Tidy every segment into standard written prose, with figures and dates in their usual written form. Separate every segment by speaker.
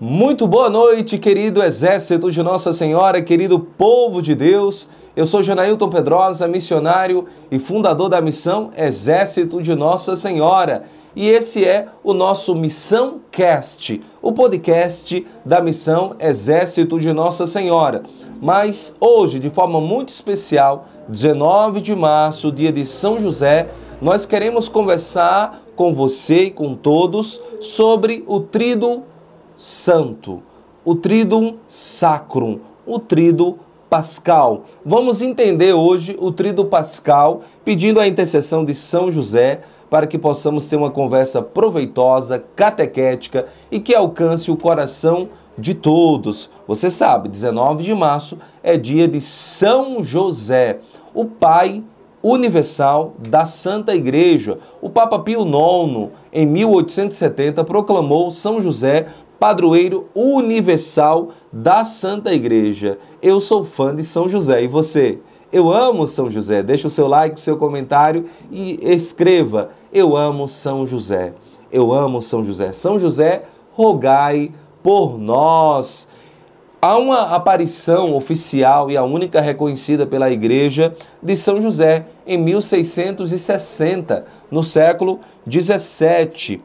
Speaker 1: Muito boa noite, querido exército de Nossa Senhora, querido povo de Deus. Eu sou Janailton Pedrosa, missionário e fundador da missão Exército de Nossa Senhora. E esse é o nosso Missão Cast, o podcast da missão Exército de Nossa Senhora. Mas hoje, de forma muito especial, 19 de março, dia de São José, nós queremos conversar com você e com todos sobre o Tríduo Santo, o Tríduo Sacrum, o Tríduo Pascal. Vamos entender hoje o Tríduo Pascal, pedindo a intercessão de São José, para que possamos ter uma conversa proveitosa, catequética e que alcance o coração de todos. Você sabe, 19 de março é dia de São José, o Pai universal da Santa Igreja. O Papa Pio IX, em 1870, proclamou São José padroeiro universal da Santa Igreja. Eu sou fã de São José, e você? Eu amo São José. Deixa o seu like, o seu comentário e escreva: eu amo São José. Eu amo São José. São José, rogai por nós. Há uma aparição oficial e a única reconhecida pela Igreja de São José em 1660, no século 17.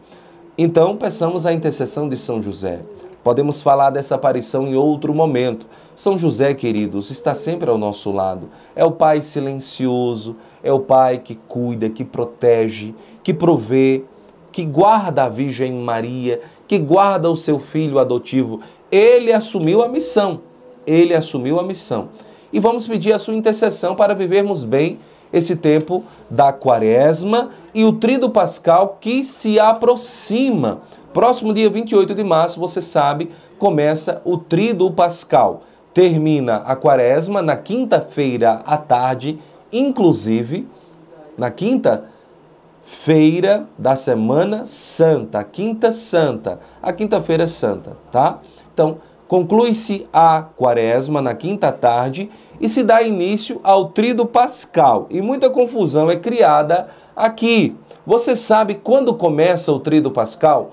Speaker 1: Então, peçamos a intercessão de São José. Podemos falar dessa aparição em outro momento. São José, queridos, está sempre ao nosso lado. É o Pai silencioso, é o Pai que cuida, que protege, que provê, que guarda a Virgem Maria, que guarda o seu filho adotivo. Ele assumiu a missão. Ele assumiu a missão. E vamos pedir a sua intercessão para vivermos bem esse tempo da Quaresma e o Tríduo Pascal que se aproxima. Próximo dia 28 de março, você sabe, começa o Tríduo Pascal. Termina a Quaresma na quinta-feira à tarde, inclusive na quinta-feira da Semana Santa, a Quinta Santa, a Quinta-feira Santa, tá? Então, conclui-se a Quaresma na quinta tarde e se dá início ao Tríduo Pascal. E muita confusão é criada aqui. Você sabe quando começa o Tríduo Pascal?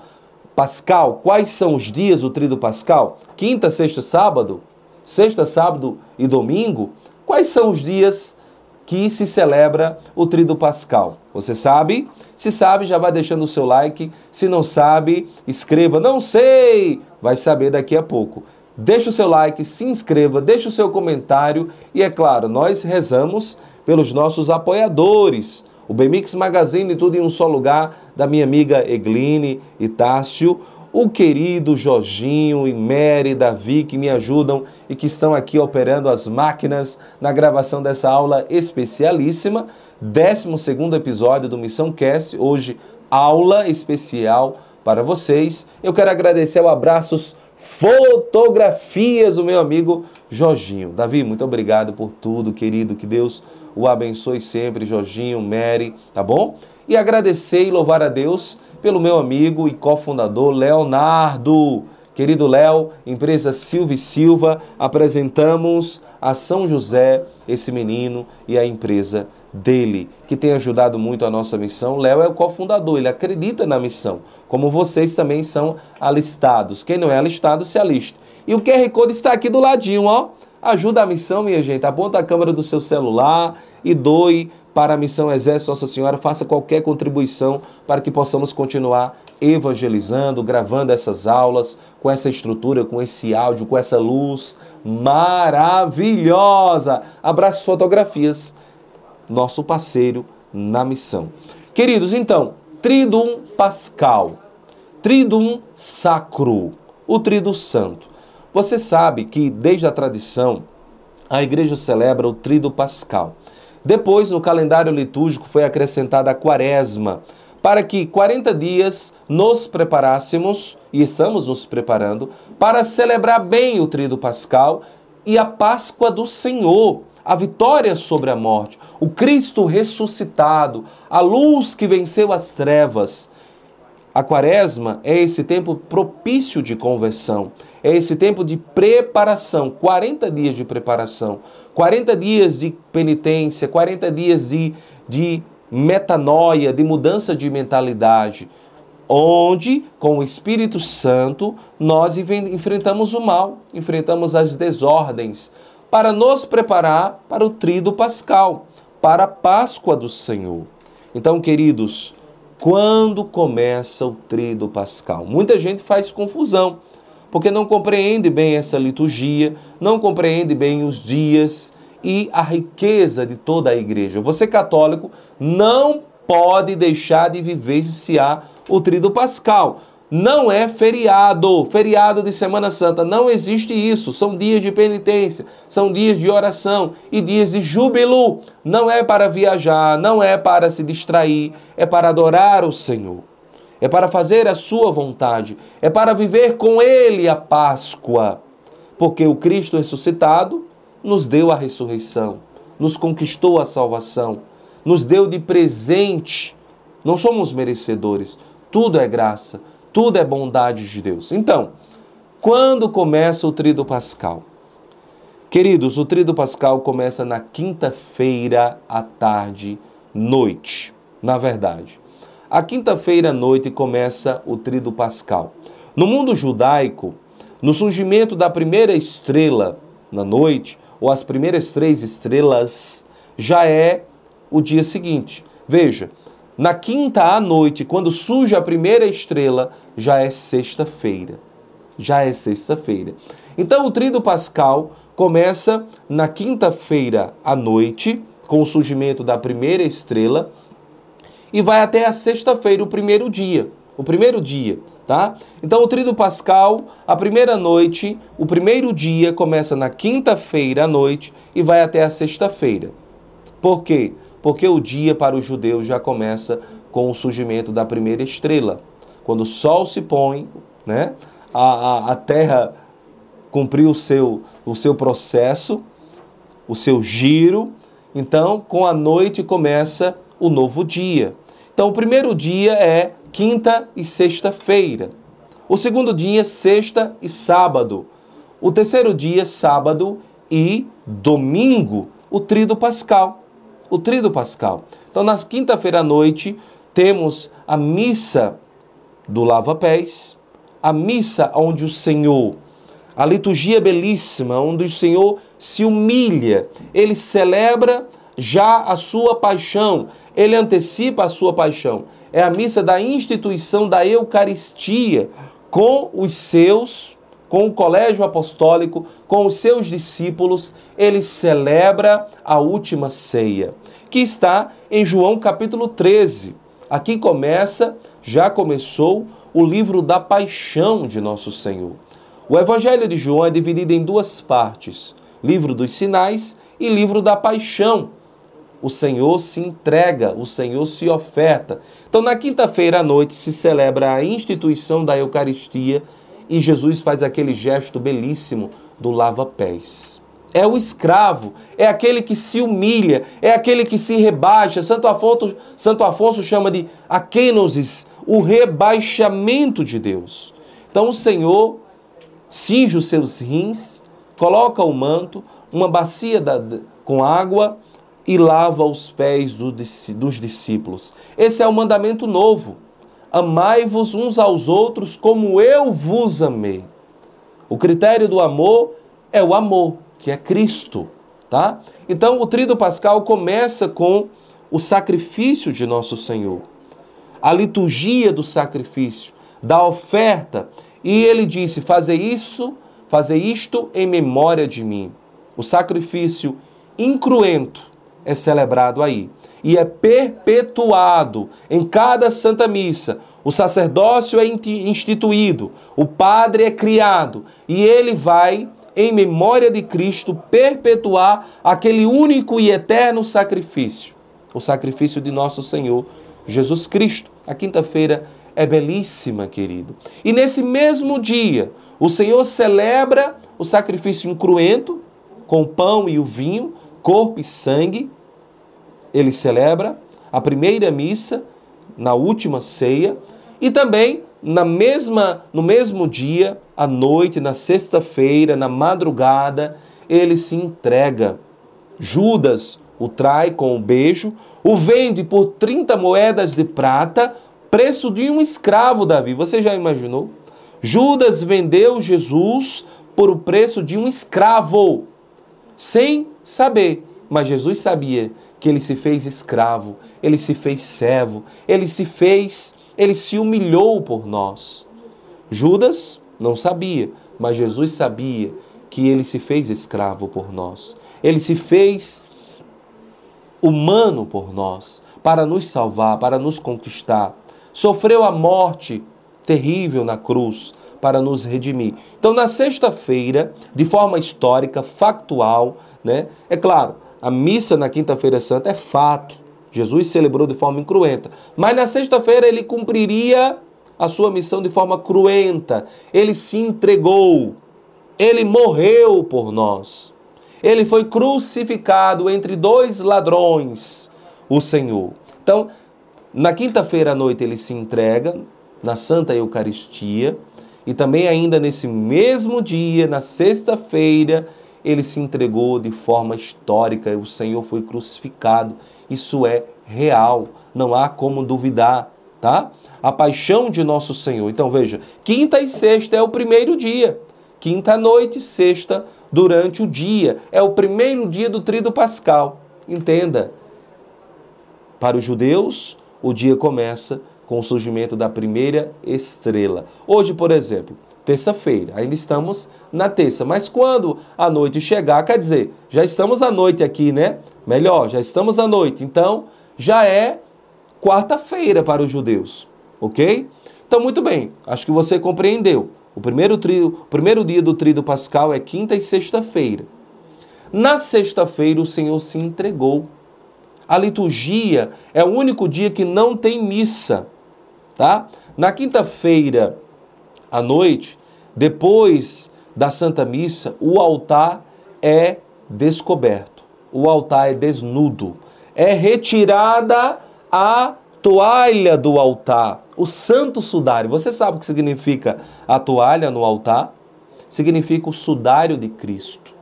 Speaker 1: Quais são os dias do Tríduo Pascal? Quinta, sexta, sábado? Sexta, sábado e domingo? Quais são os dias que se celebra o Tríduo Pascal? Você sabe? Se sabe, já vai deixando o seu like. Se não sabe, escreva "não sei", vai saber daqui a pouco. Deixa o seu like, se inscreva, deixa o seu comentário e, é claro, nós rezamos pelos nossos apoiadores. O Bemix Magazine, tudo em um só lugar, da minha amiga Egline e Tássio, o querido Jorginho e Mary, Davi, que me ajudam e que estão aqui operando as máquinas na gravação dessa aula especialíssima. 12º episódio do Missão Cast, hoje aula especial para vocês. Eu quero agradecer ao Abraços Fotografias, o meu amigo Jorginho. Davi, muito obrigado por tudo, querido, que Deus o abençoe sempre, Jorginho, Mary, tá bom? E agradecer e louvar a Deus pelo meu amigo e cofundador Leonardo. Querido Léo, empresa Silva e Silva, apresentamos a São José, esse menino e a empresa dele, que tem ajudado muito a nossa missão. Léo é o cofundador, ele acredita na missão, como vocês também são alistados. Quem não é alistado, se alista. E o QR Code está aqui do ladinho, ó. Ajuda a missão, minha gente. Aponta a câmera do seu celular e doe para a missão Exército Nossa Senhora. Faça qualquer contribuição para que possamos continuar evangelizando, gravando essas aulas, com essa estrutura, com esse áudio, com essa luz maravilhosa. Abraços Fotografias, nosso parceiro na missão. Queridos, então, Tríduo Pascal, Tríduo Sacro, o Tríduo Santo. Você sabe que, desde a tradição, a Igreja celebra o Tríduo Pascal. Depois, no calendário litúrgico, foi acrescentada a Quaresma, para que 40 dias nos preparássemos, e estamos nos preparando, para celebrar bem o Tríduo Pascal e a Páscoa do Senhor, a vitória sobre a morte, o Cristo ressuscitado, a luz que venceu as trevas. A Quaresma é esse tempo propício de conversão, é esse tempo de preparação, 40 dias de preparação, 40 dias de penitência, 40 dias de metanoia, de mudança de mentalidade. onde, com o Espírito Santo, nós enfrentamos o mal, enfrentamos as desordens, para nos preparar para o tríduo pascal, para a Páscoa do Senhor. Então, queridos, quando começa o tríduo pascal? Muita gente faz confusão, porque não compreende bem essa liturgia, não compreende bem os dias e a riqueza de toda a igreja. Você católico não pode deixar de vivenciar o tríduo pascal. Não é feriado, feriado de Semana Santa, não existe isso. São dias de penitência, são dias de oração e dias de júbilo. Não é para viajar, não é para se distrair, é para adorar o Senhor. É para fazer a sua vontade, é para viver com Ele a Páscoa. Porque o Cristo ressuscitado nos deu a ressurreição, nos conquistou a salvação, nos deu de presente. Não somos merecedores, tudo é graça, tudo é bondade de Deus. Então, quando começa o tríduo pascal? Queridos, o tríduo pascal começa na quinta-feira à tarde, noite, na verdade. A quinta-feira à noite começa o tríduo pascal. No mundo judaico, no surgimento da primeira estrela na noite, ou as primeiras 3 estrelas, já é o dia seguinte. Veja, na quinta à noite, quando surge a primeira estrela, já é sexta-feira. Já é sexta-feira. Então o tríduo pascal começa na quinta-feira à noite, com o surgimento da primeira estrela, e vai até a sexta-feira, o primeiro dia. O primeiro dia, tá? Então o tríduo pascal, a primeira noite, o primeiro dia começa na quinta-feira à noite e vai até a sexta-feira. Por quê? Porque o dia para os judeus já começa com o surgimento da primeira estrela. Quando o sol se põe, né? A terra cumpriu o seu processo, o seu giro. Então, com a noite começa o novo dia. Então, o primeiro dia é quinta e sexta-feira. O segundo dia, sexta e sábado. O terceiro dia, sábado e domingo, o tríduo pascal. O tríduo pascal. Então, na quinta-feira à noite, temos a missa do lava-pés, a missa onde o Senhor, a liturgia belíssima, onde o Senhor se humilha, ele celebra já a sua paixão, ele antecipa a sua paixão. É a missa da instituição da Eucaristia, com os seus, com o colégio apostólico, com os seus discípulos, ele celebra a última ceia, que está em João capítulo 13. Aqui já começou o livro da paixão de nosso Senhor. O Evangelho de João é dividido em 2 partes, livro dos sinais e livro da paixão. O Senhor se entrega, o Senhor se oferta. Então, na quinta-feira à noite se celebra a instituição da Eucaristia e Jesus faz aquele gesto belíssimo do lava-pés. É o escravo, é aquele que se humilha, é aquele que se rebaixa. Santo Afonso chama de akenosis, o rebaixamento de Deus. Então, o Senhor cinge os seus rins, coloca o manto, uma bacia com água e lava os pés dos discípulos. Esse é o mandamento novo. Amai-vos uns aos outros como eu vos amei. O critério do amor é o amor, que é Cristo, tá? Então, o tríduo pascal começa com o sacrifício de nosso Senhor. A liturgia do sacrifício, da oferta. E ele disse, fazer isto em memória de mim. O sacrifício incruento é celebrado aí e é perpetuado em cada Santa Missa. O sacerdócio é instituído, o padre é criado e ele vai, em memória de Cristo, perpetuar aquele único e eterno sacrifício, o sacrifício de nosso Senhor Jesus Cristo. A quinta-feira é belíssima, querido. E nesse mesmo dia, o Senhor celebra o sacrifício incruento, com o pão e o vinho, corpo e sangue. Ele celebra a primeira missa, na última ceia, e também no mesmo dia, à noite, na sexta-feira, na madrugada, ele se entrega. Judas o trai com um beijo, o vende por 30 moedas de prata, preço de um escravo, Davi. Você já imaginou? Judas vendeu Jesus por o preço de um escravo, sem saber. Mas Jesus sabia que ele se fez escravo, ele se fez servo, ele se humilhou por nós. Judas não sabia, mas Jesus sabia que ele se fez escravo por nós. Ele se fez humano por nós, para nos salvar, para nos conquistar. Sofreu a morte terrível na cruz para nos redimir. Então, na sexta-feira, de forma histórica, factual, né? É claro, a missa na quinta-feira santa é fato. Jesus celebrou de forma incruenta. Mas na sexta-feira ele cumpriria a sua missão de forma cruenta. Ele se entregou. Ele morreu por nós. Ele foi crucificado entre dois ladrões, o Senhor. Então, na quinta-feira à noite ele se entrega na Santa Eucaristia e também ainda nesse mesmo dia, na sexta-feira, ele se entregou de forma histórica. O Senhor foi crucificado. Isso é real, não há como duvidar, tá? A paixão de nosso Senhor. Então veja, quinta e sexta é o primeiro dia. Quinta à noite, sexta durante o dia. É o primeiro dia do Tríduo Pascal. Entenda, para os judeus, o dia começa com o surgimento da primeira estrela. Hoje, por exemplo, terça-feira, ainda estamos na terça, mas quando a noite chegar, quer dizer, já estamos à noite aqui, né? Melhor, já estamos à noite, então já é quarta-feira para os judeus, ok? Então, muito bem, acho que você compreendeu. O primeiro dia do Tríduo Pascal é quinta e sexta-feira. Na sexta-feira, o Senhor se entregou. A liturgia é o único dia que não tem missa, tá? Na quinta-feira à noite, depois da Santa Missa, o altar é descoberto. O altar é desnudo. É retirada a toalha do altar, o santo sudário. Você sabe o que significa a toalha no altar? Significa o sudário de Cristo.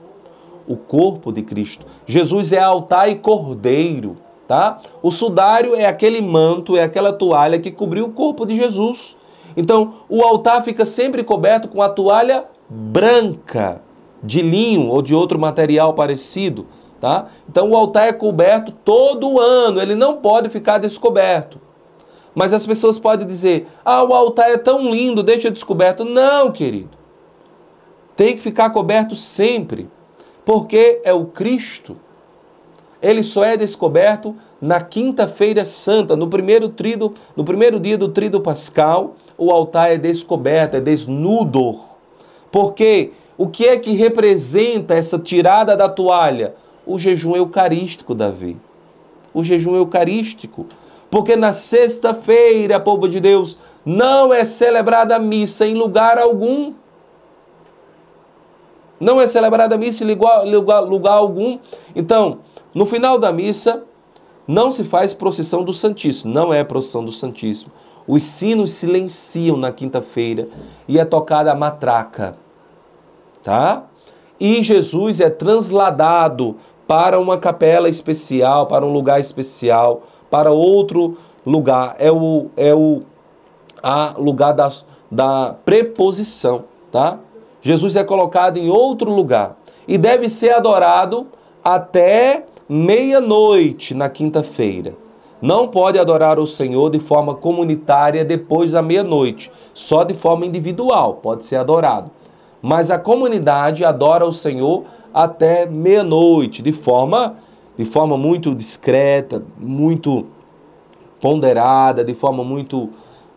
Speaker 1: O corpo de Cristo. Jesus é altar e cordeiro, tá? O sudário é aquele manto, é aquela toalha que cobriu o corpo de Jesus. Então, o altar fica sempre coberto com a toalha branca, de linho ou de outro material parecido, tá? Então, o altar é coberto todo ano, ele não pode ficar descoberto. Mas as pessoas podem dizer, o altar é tão lindo, deixa descoberto. Não, querido. Tem que ficar coberto sempre. Porque é o Cristo. Ele só é descoberto na quinta-feira santa, no primeiro dia do Tríduo Pascal, o altar é descoberto, é desnudo. Porque o que é que representa essa tirada da toalha? O jejum eucarístico, Davi. O jejum eucarístico. Porque na sexta-feira, povo de Deus, não é celebrada a missa em lugar algum. Não é celebrada a missa em lugar algum. Então, no final da missa, não se faz procissão do Santíssimo. Não é procissão do Santíssimo. Os sinos silenciam na quinta-feira e é tocada a matraca. Tá? E Jesus é transladado para uma capela especial, para um lugar especial, para outro lugar. É o lugar da preposição, tá? Jesus é colocado em outro lugar e deve ser adorado até meia-noite na quinta-feira. Não pode adorar o Senhor de forma comunitária depois da meia-noite, só de forma individual pode ser adorado. Mas a comunidade adora o Senhor até meia-noite, de forma muito discreta, muito ponderada, de forma muito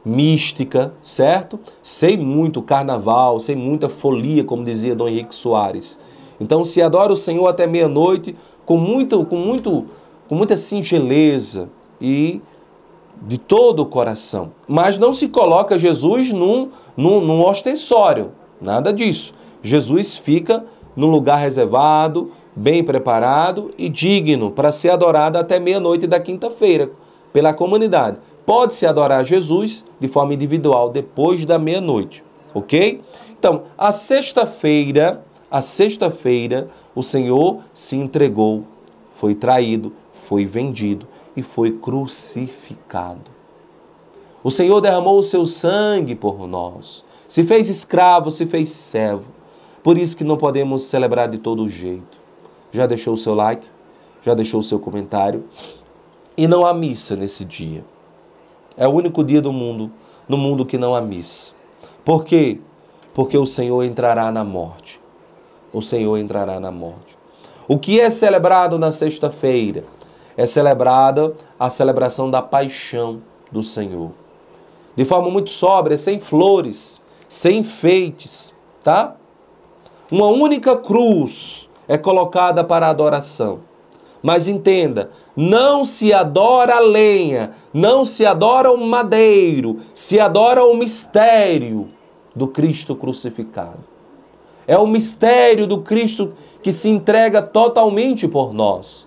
Speaker 1: mística, certo? Sem muito carnaval, sem muita folia, como dizia Dom Henrique Soares. Então se adora o Senhor até meia-noite com muita singeleza e de todo o coração. Mas não se coloca Jesus num ostensório, nada disso. Jesus fica num lugar reservado, bem preparado e digno para ser adorado até meia-noite da quinta-feira pela comunidade. Pode-se adorar Jesus de forma individual depois da meia-noite, ok? Então, a sexta-feira, o Senhor se entregou, foi traído, foi vendido e foi crucificado. O Senhor derramou o seu sangue por nós. Se fez escravo, se fez servo. Por isso que não podemos celebrar de todo jeito. Já deixou o seu like? Já deixou o seu comentário? E não há missa nesse dia. É o único dia do mundo, no mundo que não há missa. Por quê? Porque o Senhor entrará na morte. O Senhor entrará na morte. O que é celebrado na sexta-feira? É celebrada a celebração da paixão do Senhor. De forma muito sóbria, sem flores, sem enfeites, tá? Uma única cruz é colocada para adoração. Mas entenda, não se adora a lenha, não se adora o madeiro, se adora o mistério do Cristo crucificado. É o mistério do Cristo que se entrega totalmente por nós.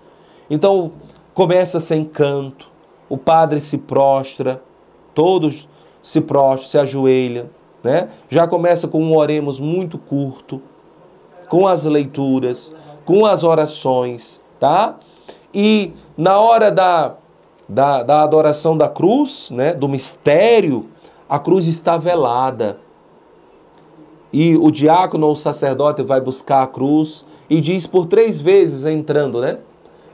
Speaker 1: Então, começa sem canto, o padre se prostra, todos se prostram, se ajoelham, né? Já começa com um oremos muito curto, com as leituras, com as orações, tá? E na hora da adoração da cruz, né, do mistério, a cruz está velada. E o diácono ou o sacerdote vai buscar a cruz e diz por 3 vezes entrando, né?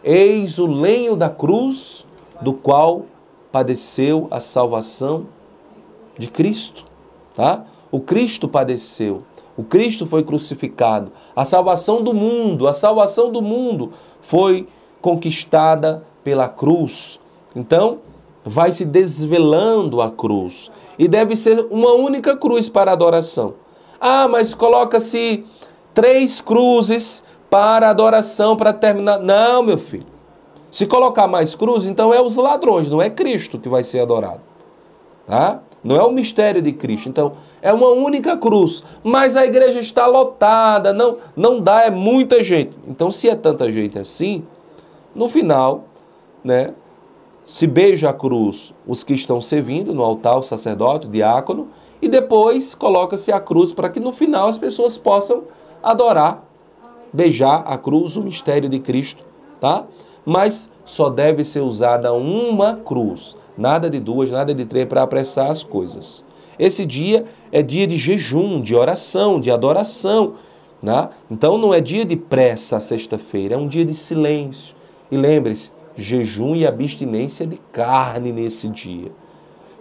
Speaker 1: Eis o lenho da cruz, do qual padeceu a salvação de Cristo, tá? O Cristo padeceu, o Cristo foi crucificado, a salvação do mundo foi conquistada pela cruz. Então, vai se desvelando a cruz e deve ser uma única cruz para adoração. Ah, mas coloca-se 3 cruzes para adoração, para terminar. Não, meu filho. Se colocar mais cruzes, então é os ladrões, não é Cristo que vai ser adorado. Tá? Não é o mistério de Cristo. Então, é uma única cruz. Mas a igreja está lotada, não dá, é muita gente. Então, se é tanta gente assim, no final, né, se beija a cruz os que estão servindo no altar, o sacerdote, o diácono, e depois coloca-se a cruz para que no final as pessoas possam adorar, beijar a cruz, o mistério de Cristo, tá? Mas só deve ser usada uma cruz, nada de 2, nada de 3 para apressar as coisas. Esse dia é dia de jejum, de oração, de adoração, né? Então não é dia de pressa a sexta-feira, é um dia de silêncio. E lembre-se, jejum e abstinência de carne nesse dia.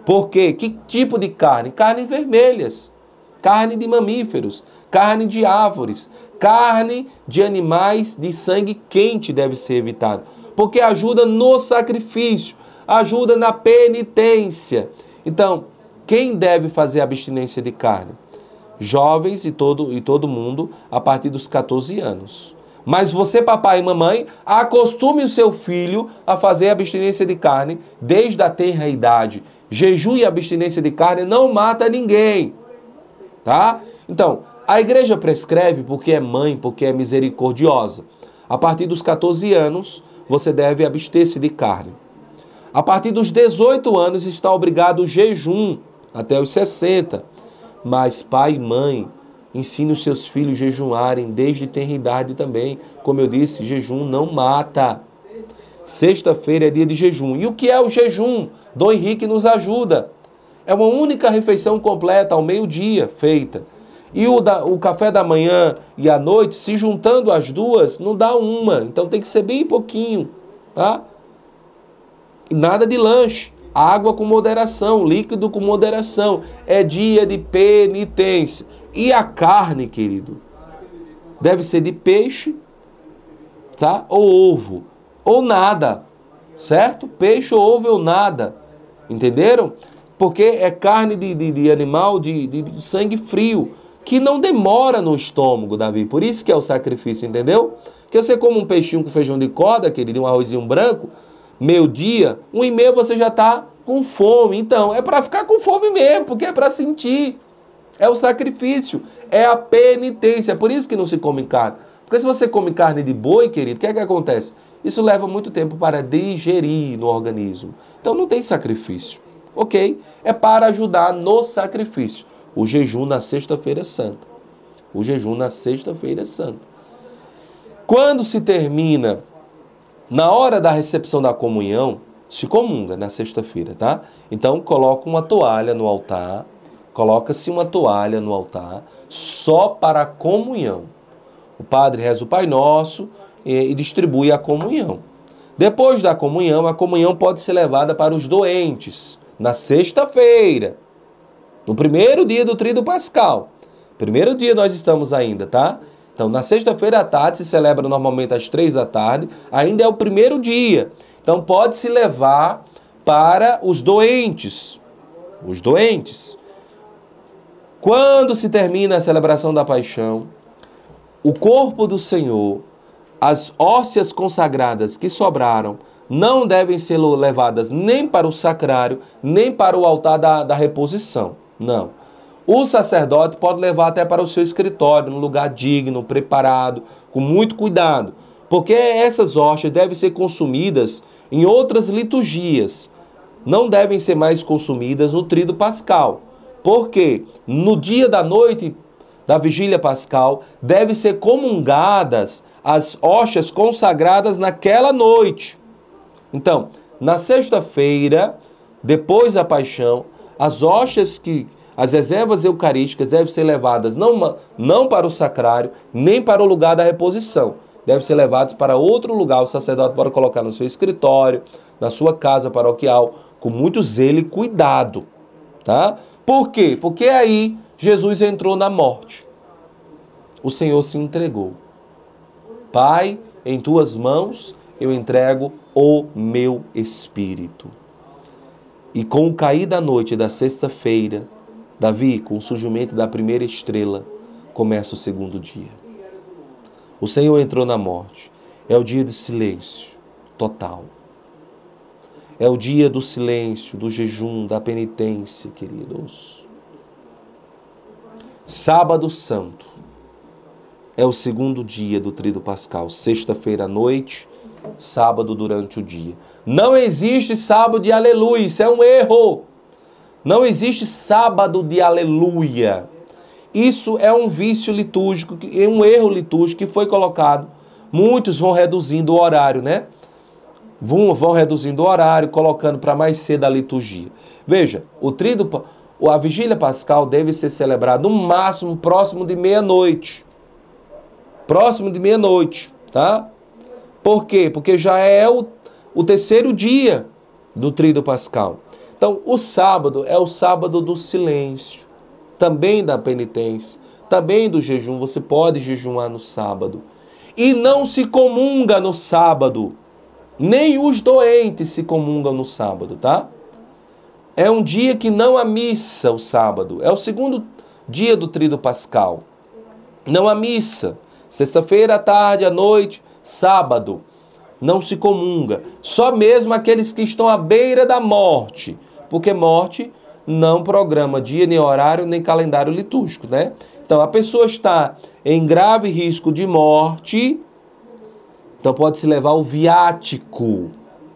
Speaker 1: Por quê? Que tipo de carne? Carnes vermelhas, carne de mamíferos, carne de árvores, carne de animais de sangue quente deve ser evitado. Porque ajuda no sacrifício, ajuda na penitência. Então, quem deve fazer abstinência de carne? Jovens e todo mundo a partir dos 14 anos. Mas você, papai e mamãe, acostume o seu filho a fazer abstinência de carne desde a tenra idade. Jejum e abstinência de carne não mata ninguém, tá? Então, a igreja prescreve porque é mãe, porque é misericordiosa. A partir dos 14 anos, você deve abster-se de carne. A partir dos 18 anos, está obrigado o jejum, até os 60. Mas pai e mãe, ensine os seus filhos a jejuarem desde tenra idade também. Como eu disse, jejum não mata. Sexta-feira é dia de jejum. E o que é o jejum? Dom Henrique nos ajuda. É uma única refeição completa ao meio-dia feita. E o café da manhã e à noite, se juntando as duas, não dá uma. Então tem que ser bem pouquinho, tá? E nada de lanche. Água com moderação, líquido com moderação. É dia de penitência. E a carne, querido, deve ser de peixe, tá? Ou ovo. Ou nada, certo? Peixe ou ovo ou nada, entenderam? Porque é carne de animal de sangue frio, que não demora no estômago, Davi. Por isso que é o sacrifício, entendeu? Porque você come um peixinho com feijão de corda, querido, um arrozinho branco, meio-dia, 1h30 você já está com fome. Então, é para ficar com fome mesmo, porque é para sentir. É o sacrifício, é a penitência. É por isso que não se come carne. Porque se você come carne de boi, querido, o que é que acontece? Isso leva muito tempo para digerir no organismo. Então não tem sacrifício, ok? É para ajudar no sacrifício. O jejum na sexta-feira santa. O jejum na sexta-feira santa. Quando se termina, na hora da recepção da comunhão, se comunga na sexta-feira, tá? Então coloca uma toalha no altar, coloca-se uma toalha no altar só para a comunhão. O padre reza o Pai Nosso e distribui a comunhão. Depois da comunhão, a comunhão pode ser levada para os doentes, na sexta-feira, no primeiro dia do Tríduo Pascal. Primeiro dia nós estamos ainda, tá? Então, na sexta-feira à tarde, se celebra normalmente às 3 da tarde, ainda é o primeiro dia. Então, pode-se levar para os doentes. Os doentes. Quando se termina a celebração da paixão, o corpo do Senhor, as hóstias consagradas que sobraram, não devem ser levadas nem para o sacrário, nem para o altar da reposição. Não. O sacerdote pode levar até para o seu escritório, num lugar digno, preparado, com muito cuidado. Porque essas hóstias devem ser consumidas em outras liturgias. Não devem ser mais consumidas no Tríduo Pascal. Porque no dia da noite da Vigília Pascal, devem ser comungadas as hóstias consagradas naquela noite. Então, na sexta-feira, depois da paixão, as hóstias as reservas eucarísticas devem ser levadas não para o sacrário, nem para o lugar da reposição. Devem ser levadas para outro lugar. O sacerdote pode colocar no seu escritório, na sua casa paroquial, com muito zelo e cuidado. Tá? Por quê? Porque aí Jesus entrou na morte. O Senhor se entregou. Pai, em tuas mãos eu entrego o meu espírito. E com o cair da noite da sexta-feira, Davi, com o surgimento da primeira estrela, começa o segundo dia. O Senhor entrou na morte. É o dia do silêncio total. É o dia do silêncio, do jejum, da penitência, queridos. Sábado Santo é o segundo dia do Tríduo Pascal. Sexta-feira à noite, sábado durante o dia. Não existe sábado de aleluia, isso é um erro. Não existe sábado de aleluia. Isso é um vício litúrgico, é um erro litúrgico que foi colocado. Muitos vão reduzindo o horário, né? Vão reduzindo o horário, colocando para mais cedo a liturgia. Veja, a Vigília Pascal deve ser celebrada no máximo próximo de meia-noite. Próximo de meia-noite, tá? Por quê? Porque já é o terceiro dia do Tríduo Pascal. Então, o sábado é o sábado do silêncio, também da penitência, também do jejum. Você pode jejuar no sábado. E não se comunga no sábado. Nem os doentes se comungam no sábado, tá? É um dia que não há missa, o sábado. É o segundo dia do Tríduo Pascal. Não há missa. Sexta-feira à tarde, à noite, sábado. Não se comunga. Só mesmo aqueles que estão à beira da morte. Porque morte não programa dia, nem horário, nem calendário litúrgico, né? Então, a pessoa está em grave risco de morte, então pode-se levar o viático.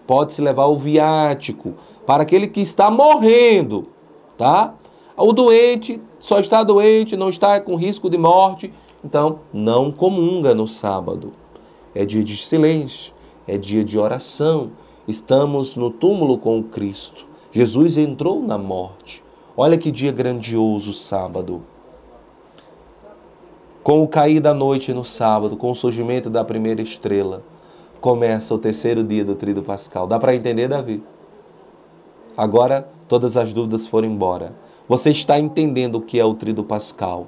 Speaker 1: Pode-se levar o viático para aquele que está morrendo, tá? O doente só está doente, não está com risco de morte, então não comunga no sábado. É dia de silêncio, é dia de oração. Estamos no túmulo com o Cristo. Jesus entrou na morte. Olha que dia grandioso sábado. Com o cair da noite no sábado, com o surgimento da primeira estrela, começa o terceiro dia do Tríduo Pascal. Dá para entender, Davi? Agora todas as dúvidas foram embora. Você está entendendo o que é o Tríduo Pascal.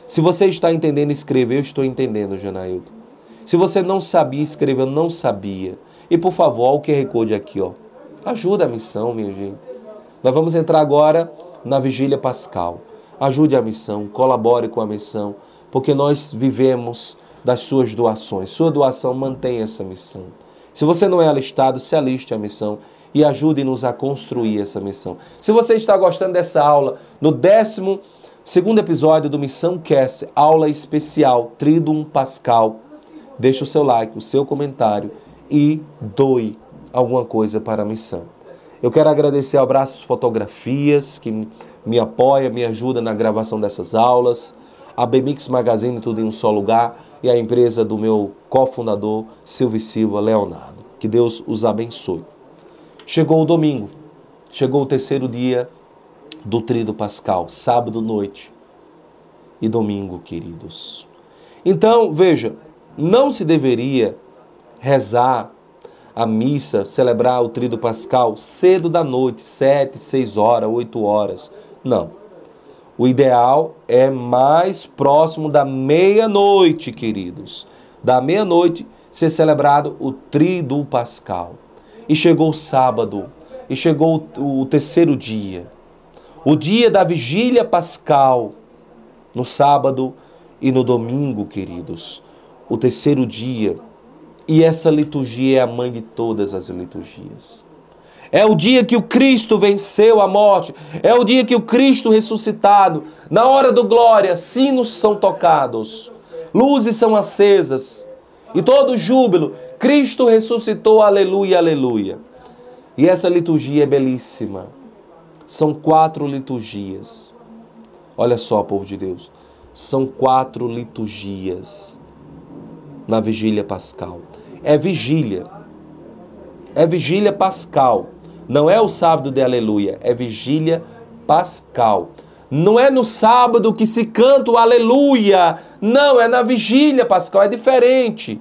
Speaker 1: Se você está entendendo escrever, eu estou entendendo, Janailton. Se você não sabia escrever, eu não sabia. E por favor, olha o QR Code aqui, ó. Ajuda a missão, minha gente. Nós vamos entrar agora na Vigília Pascal. Ajude a missão, colabore com a missão, porque nós vivemos das suas doações. Sua doação mantém essa missão. Se você não é alistado, se aliste à missão e ajude-nos a construir essa missão. Se você está gostando dessa aula, no 12º episódio do Missão Cast, aula especial, Tríduo Pascal, deixe o seu like, o seu comentário e doe alguma coisa para a missão. Eu quero agradecer ao Abraços Fotografias, que me apoia, me ajuda na gravação dessas aulas, a BMix Magazine, tudo em um só lugar, e a empresa do meu cofundador, Silvio Silva Leonardo. Que Deus os abençoe. Chegou o domingo, chegou o terceiro dia do tríduo pascal, sábado noite e domingo, queridos. Então, veja, não se deveria rezar a missa, celebrar o tríduo pascal cedo da noite, 7, 6 horas, 8 horas. Não. O ideal é mais próximo da meia-noite, queridos. Da meia-noite ser celebrado o tríduo pascal. E chegou o sábado, e chegou o terceiro dia. O dia da vigília pascal, no sábado e no domingo, queridos. O terceiro dia. E essa liturgia é a mãe de todas as liturgias. É o dia que o Cristo venceu a morte. É o dia que o Cristo ressuscitado, na hora do glória, sinos são tocados, luzes são acesas. E todo júbilo, Cristo ressuscitou, aleluia, aleluia. E essa liturgia é belíssima. São 4 liturgias. Olha só, povo de Deus. São 4 liturgias na vigília pascal. É vigília pascal. Não é o sábado de aleluia, é vigília pascal. Não é no sábado que se canta o aleluia. Não, é na vigília pascal, é diferente.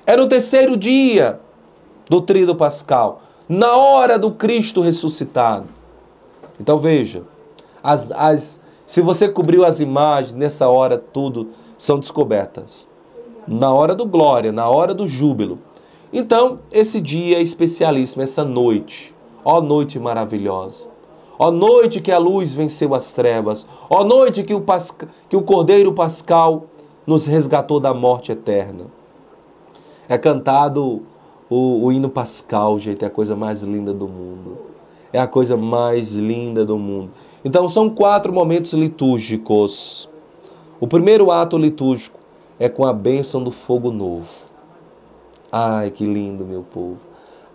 Speaker 1: É no terceiro dia do tríduo pascal, na hora do Cristo ressuscitado. Então veja, se você cobriu as imagens, nessa hora tudo são descobertas. Na hora do glória, na hora do júbilo. Então, esse dia é especialíssimo, essa noite. Ó noite maravilhosa. Ó noite que a luz venceu as trevas. Ó noite que o Cordeiro Pascal nos resgatou da morte eterna. É cantado o hino pascal, gente, é a coisa mais linda do mundo. É a coisa mais linda do mundo. Então, são 4 momentos litúrgicos. O primeiro ato litúrgico é com a bênção do fogo novo. Ai, que lindo, meu povo.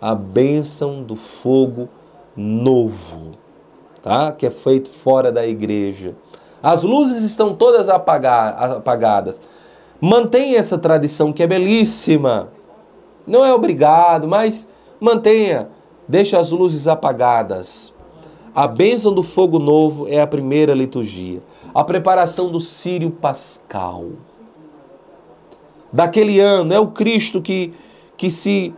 Speaker 1: A bênção do fogo novo, tá? Que é feito fora da igreja. As luzes estão todas apagadas. Mantenha essa tradição que é belíssima. Não é obrigado, mas mantenha. Deixa as luzes apagadas. A bênção do fogo novo é a primeira liturgia. A preparação do Círio Pascal. Daquele ano, é o Cristo que se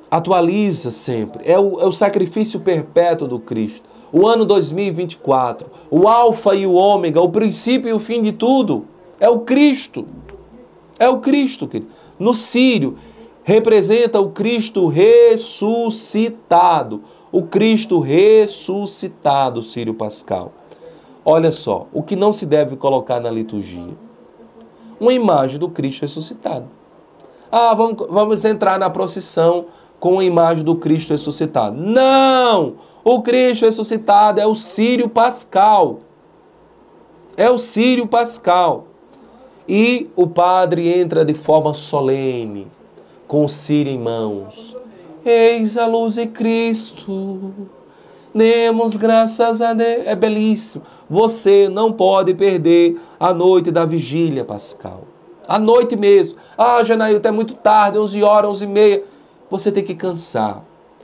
Speaker 1: atualiza sempre. É o sacrifício perpétuo do Cristo. O ano 2024, o alfa e o ômega, o princípio e o fim de tudo, é o Cristo. É o Cristo, querido. No Círio, representa o Cristo ressuscitado. O Cristo ressuscitado, Círio Pascal. Olha só, o que não se deve colocar na liturgia? Uma imagem do Cristo ressuscitado. Ah, vamos entrar na procissão com a imagem do Cristo ressuscitado. Não! O Cristo ressuscitado é o Círio Pascal. É o Círio Pascal. E o padre entra de forma solene, com o círio em mãos. Eis a luz de Cristo, demos graças a Deus. É belíssimo. Você não pode perder a noite da vigília pascal. À noite mesmo. Ah, Janaílton, é muito tarde, 11 horas, 11 e meia. Você tem que cansar.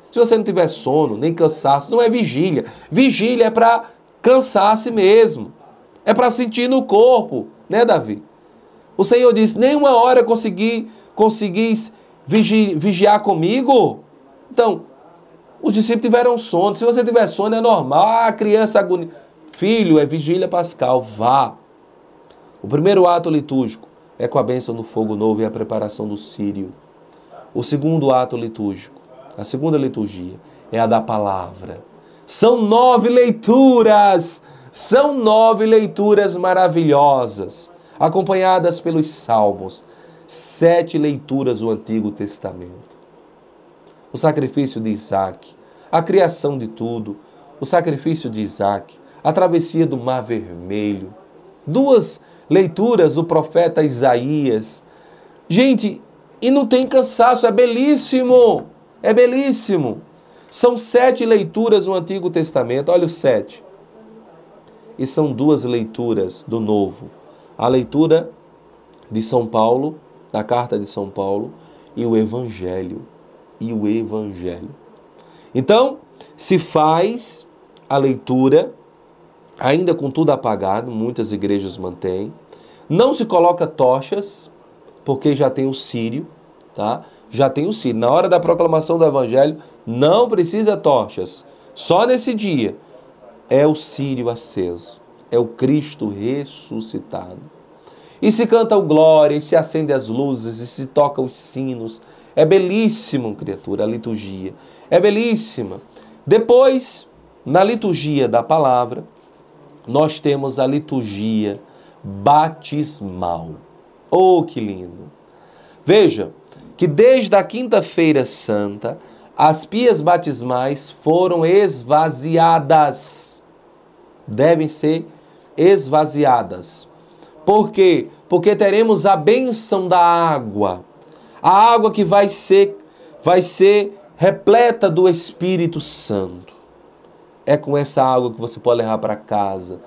Speaker 1: Se você não tiver sono, nem cansaço, não é vigília. Vigília é para cansar a si mesmo. É para sentir no corpo, né, Davi? O Senhor disse, nem uma hora conseguis vigiar comigo? Então, os discípulos tiveram sono. Se você tiver sono, é normal. Ah, criança agonia. Filho, é vigília pascal, vá. O primeiro ato litúrgico é com a bênção do fogo novo e a preparação do círio. O segundo ato litúrgico, a segunda liturgia, é a da palavra. São 9 leituras, são 9 leituras maravilhosas, acompanhadas pelos salmos, 7 leituras do Antigo Testamento. O sacrifício de Isaac, a criação de tudo, o sacrifício de Isaac, a travessia do Mar Vermelho, 2 leituras do profeta Isaías. Gente, e não tem cansaço, é belíssimo, é belíssimo. São 7 leituras no Antigo Testamento, olha os 7. E são 2 leituras do Novo. A leitura de São Paulo, da carta de São Paulo, e o Evangelho. Então, se faz a leitura, ainda com tudo apagado, muitas igrejas mantêm. Não se coloca tochas, porque já tem o círio, tá? Já tem o círio. Na hora da proclamação do evangelho, não precisa tochas. Só nesse dia é o círio aceso, é o Cristo ressuscitado. E se canta o glória, e se acende as luzes, e se toca os sinos. É belíssimo, criatura, a liturgia. É belíssima. Depois, na liturgia da palavra, nós temos a liturgia batismal. Oh, que lindo! Veja que desde a quinta-feira santa, as pias batismais foram esvaziadas. Devem ser esvaziadas. Por quê? Porque teremos a bênção da água. A água que vai ser repleta do Espírito Santo. É com essa água que você pode levar para casa,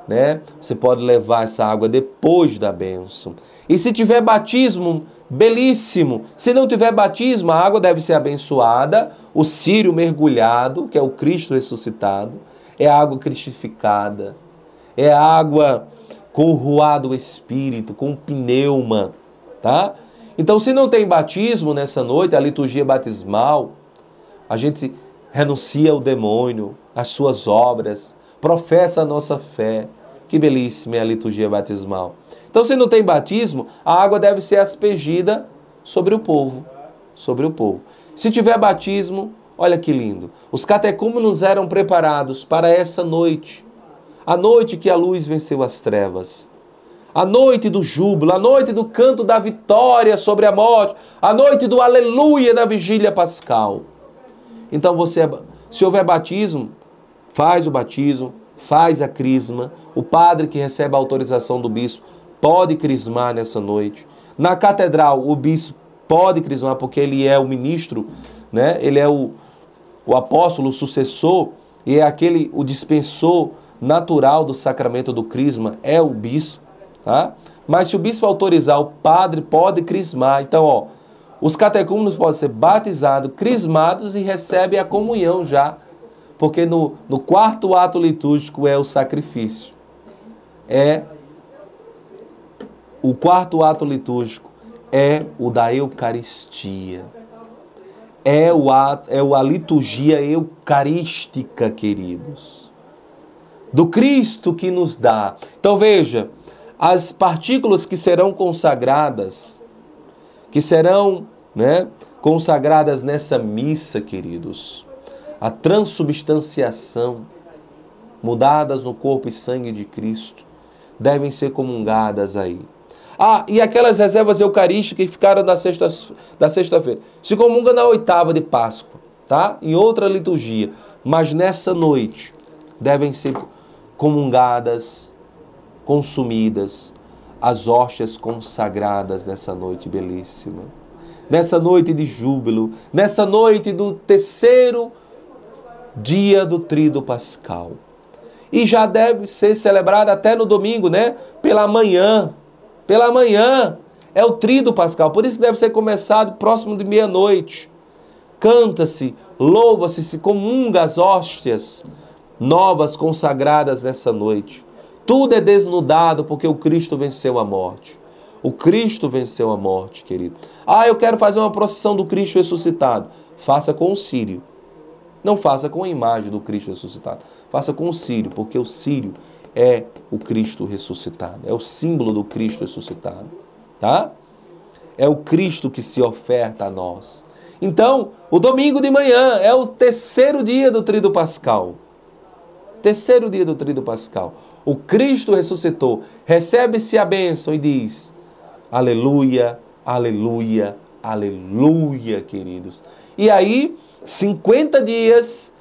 Speaker 1: né? Você pode levar essa água depois da bênção. E se tiver batismo, belíssimo. Se não tiver batismo, a água deve ser abençoada, o círio mergulhado, que é o Cristo ressuscitado, é a água cristificada, é a água com o ruá do Espírito, com o pneuma, tá? Então, se não tem batismo nessa noite, a liturgia batismal, a gente renuncia ao demônio, às suas obras, professa a nossa fé. Que belíssima é a liturgia batismal. Então, se não tem batismo, a água deve ser aspergida sobre o povo. Sobre o povo. Se tiver batismo, olha que lindo. Os catecúmenos eram preparados para essa noite. A noite que a luz venceu as trevas. A noite do júbilo, a noite do canto da vitória sobre a morte. A noite do aleluia na vigília pascal. Então, se houver batismo, faz o batismo, faz a crisma. O padre que recebe a autorização do bispo pode crismar nessa noite. Na catedral, o bispo pode crismar porque ele é o ministro, né? Ele é o apóstolo, o sucessor, e é o dispensor natural do sacramento do crisma, é o bispo, tá? Mas se o bispo autorizar, o padre pode crismar. Então, os catecúmenos podem ser batizados, crismados e recebem a comunhão já, porque no quarto ato litúrgico é o sacrifício. O quarto ato litúrgico é o da Eucaristia. É a liturgia eucarística, queridos. Do Cristo que nos dá. Então veja, as partículas que serão consagradas, consagradas nessa missa, queridos, a transubstanciação, mudadas no corpo e sangue de Cristo, devem ser comungadas aí. E aquelas reservas eucarísticas que ficaram da sexta-feira, se comunga na oitava de Páscoa, tá? Em outra liturgia, mas nessa noite devem ser comungadas, consumidas, as hóstias consagradas nessa noite belíssima. Nessa noite de júbilo, nessa noite do terceiro dia do Tríduo Pascal. E já deve ser celebrada até no domingo, né? Pela manhã. Pela manhã é o Tríduo Pascal. Por isso deve ser começado próximo de meia-noite. Canta-se, louva-se, se comunga as hóstias novas consagradas nessa noite. Tudo é desnudado porque o Cristo venceu a morte. O Cristo venceu a morte, querido. Eu quero fazer uma procissão do Cristo ressuscitado. Faça com o círio. Não faça com a imagem do Cristo ressuscitado. Faça com o círio, porque o círio é o Cristo ressuscitado. É o símbolo do Cristo ressuscitado. Tá? É o Cristo que se oferta a nós. Então, o domingo de manhã é o terceiro dia do Tríduo Pascal. Terceiro dia do Tríduo Pascal. O Cristo ressuscitou. Recebe-se a bênção e diz: aleluia, aleluia, aleluia, queridos. E aí, 50 dias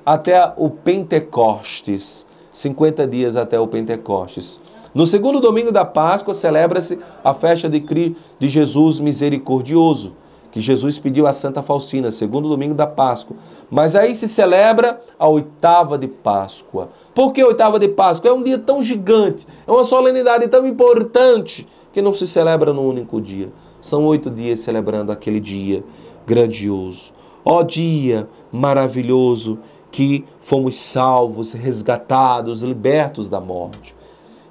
Speaker 1: até o Pentecostes. 50 dias até o Pentecostes. No segundo domingo da Páscoa, celebra-se a festa de Jesus misericordioso, que Jesus pediu a Santa Faustina, segundo domingo da Páscoa. Mas aí se celebra a oitava de Páscoa. Por que a oitava de Páscoa? É um dia tão gigante, é uma solenidade tão importante, que não se celebra num único dia. São 8 dias celebrando aquele dia grandioso. Ó dia maravilhoso que fomos salvos, resgatados, libertos da morte.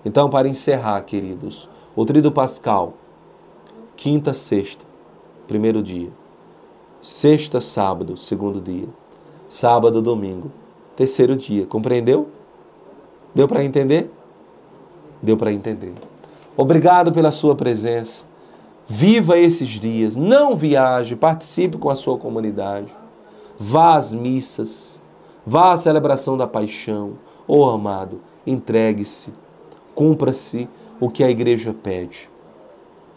Speaker 1: Então, para encerrar, queridos, o Tríduo Pascal, quinta, sexta, primeiro dia. Sexta, sábado, segundo dia. Sábado, domingo, terceiro dia. Compreendeu? Deu para entender? Deu para entender. Obrigado pela sua presença. Viva esses dias. Não viaje, participe com a sua comunidade. Vá às missas. Vá à celebração da paixão. Oh, amado, entregue-se. Cumpra-se o que a igreja pede.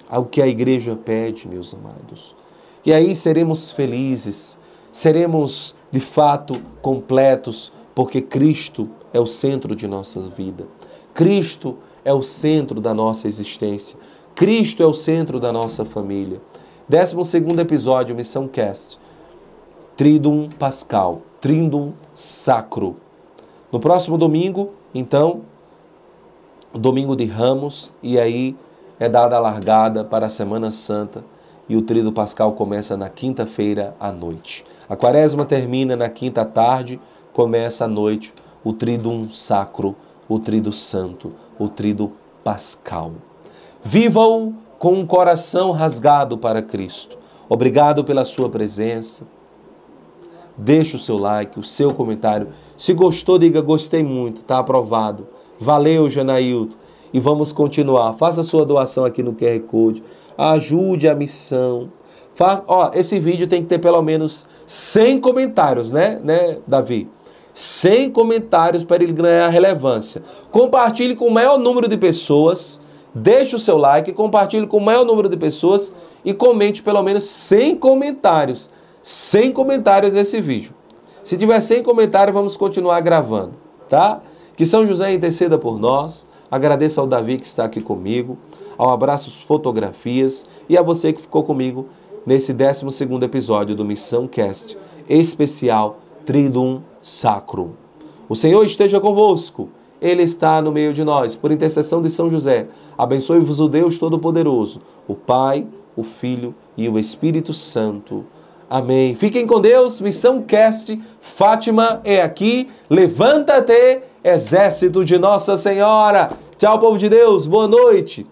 Speaker 1: O que a igreja pede, meus amados. E aí seremos felizes. Seremos, de fato, completos, porque Cristo é o centro de nossa vida. Cristo é o centro da nossa existência. Cristo é o centro da nossa família. 12º episódio, Missão Cast. Tríduo Pascal, Tríduo Sacro. No próximo domingo, então, domingo de Ramos, e aí é dada a largada para a Semana Santa, e o Tríduo Pascal começa na quinta-feira à noite. A Quaresma termina na quinta à tarde, começa à noite o Tríduo Sacro, o Tríduo Santo, o Tríduo Pascal. Viva-o com um coração rasgado para Cristo. Obrigado pela sua presença. Deixe o seu like, o seu comentário. Se gostou, diga gostei muito, está aprovado. Valeu, Janailton. E vamos continuar. Faça a sua doação aqui no QR Code. Ajude a missão. Esse vídeo tem que ter pelo menos 100 comentários, né, Davi? 100 comentários para ele ganhar relevância. Compartilhe com o maior número de pessoas. Deixe o seu like, compartilhe com o maior número de pessoas e comente pelo menos 100 comentários. 100 comentários nesse vídeo. Se tiver 100 comentários, vamos continuar gravando, tá? Que São José interceda por nós. Agradeço ao Davi que está aqui comigo, ao Abraços Fotografias e a você que ficou comigo nesse 12º episódio do Missão Cast, especial Tríduo Sacro. O Senhor esteja convosco. Ele está no meio de nós. Por intercessão de São José, abençoe-vos o Deus Todo-Poderoso, o Pai, o Filho e o Espírito Santo. Amém. Fiquem com Deus. Missão Cast. Fátima é aqui. Levanta-te, exército de Nossa Senhora. Tchau, povo de Deus. Boa noite.